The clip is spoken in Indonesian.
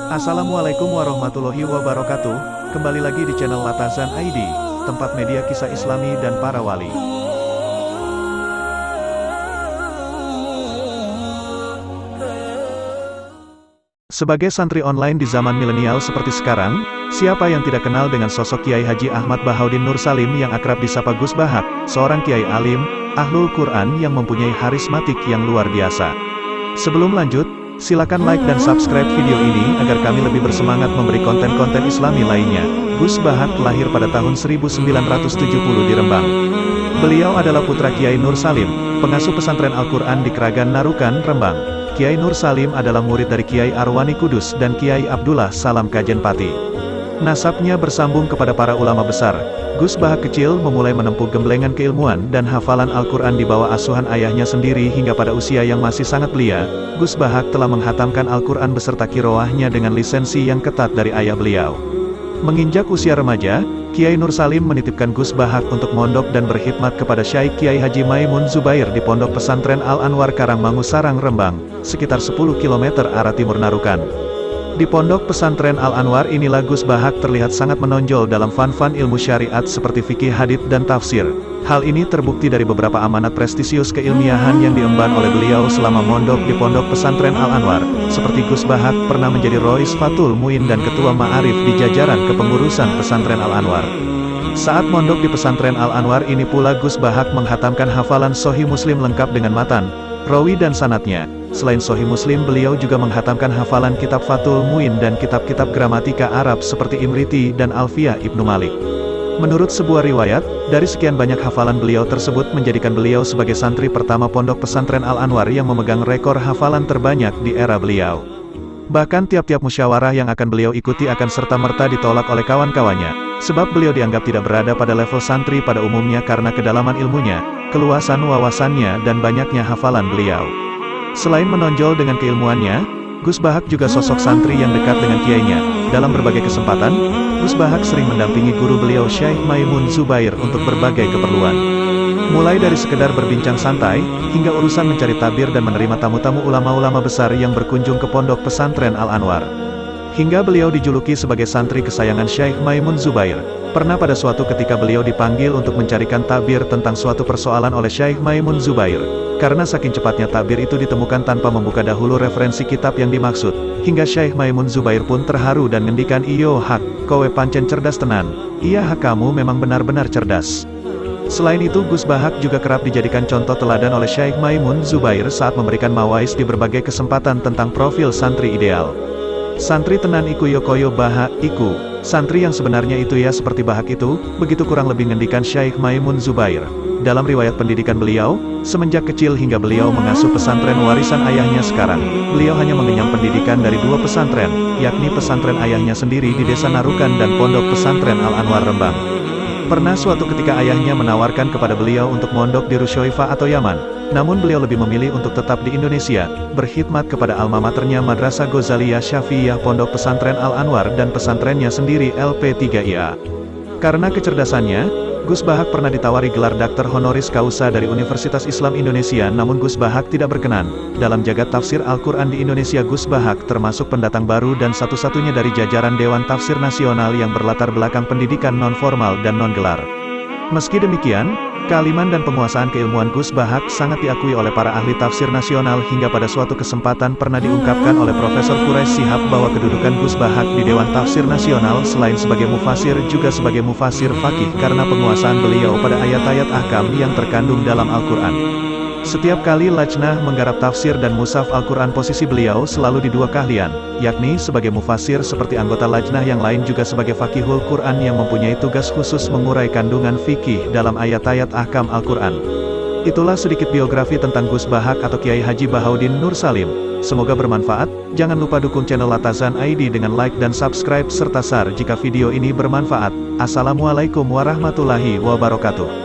Assalamualaikum warahmatullahi wabarakatuh. Kembali lagi di channel Latazan ID, tempat media kisah Islami dan para wali. Sebagai santri online di zaman milenial seperti sekarang, siapa yang tidak kenal dengan sosok Kiai Haji Ahmad Bahaudin Nur Salim yang akrab disapa Gus Bahak, seorang kiai alim, ahlul Quran yang mempunyai harismatik yang luar biasa. Sebelum lanjut, silakan like dan subscribe video ini agar kami lebih bersemangat memberi konten-konten Islami lainnya. Gus Bahak lahir pada tahun 1970 di Rembang. Beliau adalah putra Kiai Nur Salim, pengasuh pesantren Al-Quran di Kragan Narukan, Rembang. Kiai Nur Salim adalah murid dari Kiai Arwani Kudus dan Kiai Abdullah Salam Kajenpati. Nasabnya bersambung kepada para ulama besar. Gus Bahak kecil memulai menempuh gemblengan keilmuan dan hafalan Al-Quran di bawah asuhan ayahnya sendiri hingga pada usia yang masih sangat belia, Gus Bahak telah menghatamkan Al-Quran beserta kiroahnya dengan lisensi yang ketat dari ayah beliau. Menginjak usia remaja, Kiai Nur Salim menitipkan Gus Bahak untuk mondok dan berkhidmat kepada Syaikh Kiai Haji Maimun Zubair di Pondok Pesantren Al-Anwar Karangmangu Sarang Rembang, sekitar 10 km arah timur Narukan. Di Pondok Pesantren Al-Anwar inilah Gus Bahak terlihat sangat menonjol dalam fan-fan ilmu syariat seperti fikih hadits dan tafsir. Hal ini terbukti dari beberapa amanat prestisius keilmiahan yang diemban oleh beliau selama mondok di Pondok Pesantren Al-Anwar, seperti Gus Bahak pernah menjadi Rois Fatul Muin dan Ketua Ma'arif di jajaran kepengurusan Pesantren Al-Anwar. Saat mondok di Pesantren Al-Anwar ini pula Gus Bahak menghatamkan hafalan Sahih Muslim lengkap dengan matan, rawi dan sanadnya. Selain Sahih Muslim, beliau juga menghatamkan hafalan kitab Fatul Muin dan kitab-kitab gramatika Arab seperti Imriti dan Alfiyah Ibnu Malik. Menurut sebuah riwayat, dari sekian banyak hafalan beliau tersebut menjadikan beliau sebagai santri pertama Pondok Pesantren Al-Anwar yang memegang rekor hafalan terbanyak di era beliau. Bahkan tiap-tiap musyawarah yang akan beliau ikuti akan serta-merta ditolak oleh kawan-kawannya, sebab beliau dianggap tidak berada pada level santri pada umumnya karena kedalaman ilmunya, keluasan wawasannya dan banyaknya hafalan beliau. Selain menonjol dengan keilmuannya, Gus Bahak juga sosok santri yang dekat dengan kiainya. Dalam berbagai kesempatan, Gus Bahak sering mendampingi guru beliau Syaikh Maimun Zubair untuk berbagai keperluan. Mulai dari sekedar berbincang santai, hingga urusan mencari tabir dan menerima tamu-tamu ulama-ulama besar yang berkunjung ke Pondok Pesantren Al-Anwar. Hingga beliau dijuluki sebagai santri kesayangan Syaikh Maimun Zubair. Pernah pada suatu ketika beliau dipanggil untuk mencarikan tabir tentang suatu persoalan oleh Syaikh Maimun Zubair. Karena saking cepatnya tabir itu ditemukan tanpa membuka dahulu referensi kitab yang dimaksud, hingga Syaikh Maimun Zubair pun terharu dan ngendikan, "Iyo hak, kowe pancen cerdas tenan. Iya hak, kamu memang benar-benar cerdas." Selain itu Gus Bahak juga kerap dijadikan contoh teladan oleh Syaikh Maimun Zubair saat memberikan mawais di berbagai kesempatan tentang profil santri ideal. Santri tenan iku yo koyo Bahak iku. Santri yang sebenarnya itu ya seperti Bahak itu, begitu kurang lebih ngendikan Syaikh Maimun Zubair. Dalam riwayat pendidikan beliau, semenjak kecil hingga beliau mengasuh pesantren warisan ayahnya sekarang, beliau hanya mengenyam pendidikan dari dua pesantren, yakni pesantren ayahnya sendiri di Desa Narukan dan Pondok Pesantren Al-Anwar Rembang. Pernah suatu ketika ayahnya menawarkan kepada beliau untuk mondok di Rusyoifah atau Yaman, namun beliau lebih memilih untuk tetap di Indonesia, berkhidmat kepada alma maternya Madrasah Ghazaliyah Syafi'iyah Pondok Pesantren Al-Anwar dan pesantrennya sendiri LP3IA. Karena kecerdasannya, Gus Bahak pernah ditawari gelar Doktor Honoris Causa dari Universitas Islam Indonesia, namun Gus Bahak tidak berkenan. Dalam jagat tafsir Al-Quran di Indonesia, Gus Bahak termasuk pendatang baru dan satu-satunya dari jajaran Dewan Tafsir Nasional yang berlatar belakang pendidikan non-formal dan non-gelar. Meski demikian, kealiman dan penguasaan keilmuan Gus Bahak sangat diakui oleh para ahli tafsir nasional hingga pada suatu kesempatan pernah diungkapkan oleh Profesor Quraisy Shihab bahwa kedudukan Gus Bahak di Dewan Tafsir Nasional selain sebagai mufasir juga sebagai mufasir fakih karena penguasaan beliau pada ayat-ayat ahkam yang terkandung dalam Al-Quran. Setiap kali Lajnah menggarap tafsir dan mushaf Al-Quran, posisi beliau selalu di dua keahlian, yakni sebagai mufasir seperti anggota Lajnah yang lain juga sebagai fakihul Quran yang mempunyai tugas khusus mengurai kandungan fikih dalam ayat-ayat ahkam Al-Quran. Itulah sedikit biografi tentang Gus Bahak atau Kiai Haji Bahaudin Nur Salim. Semoga bermanfaat. Jangan lupa dukung channel Latazan ID dengan like dan subscribe serta share jika video ini bermanfaat. Assalamualaikum warahmatullahi wabarakatuh.